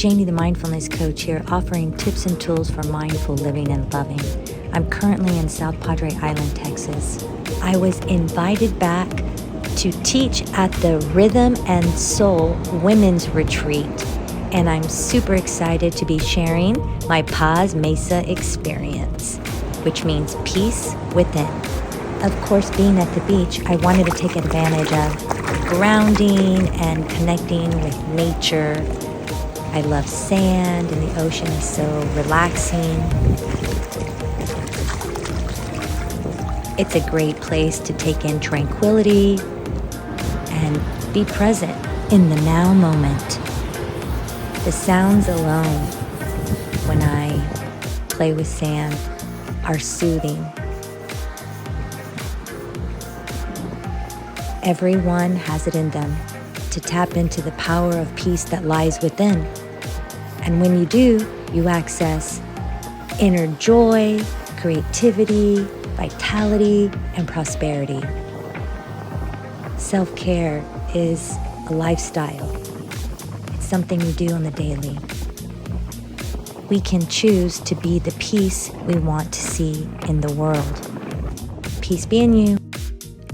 Janie, the Mindfulness Coach here, offering tips and tools for mindful living and loving. I'm currently in South Padre Island, Texas. I was invited back to teach at the Rhythm and Soul Women's Retreat, and I'm super excited to be sharing my Paz Mesa experience, which means peace within. Of course, being at the beach, I wanted to take advantage of grounding and connecting with nature. I love sand, and the ocean is so relaxing. It's a great place to take in tranquility and be present in the now moment. The sounds alone, when I play with sand, are soothing. Everyone has it in them to tap into the power of peace that lies within. And when you do, you access inner joy, creativity, vitality, and prosperity. Self-care is a lifestyle. It's something we do on the daily. We can choose to be the peace we want to see in the world. Peace be in you.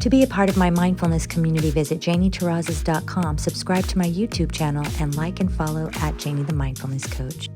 To be a part of my mindfulness community, visit JanieTerrazas.com, subscribe to my YouTube channel, and like and follow at Janie the Mindfulness Coach.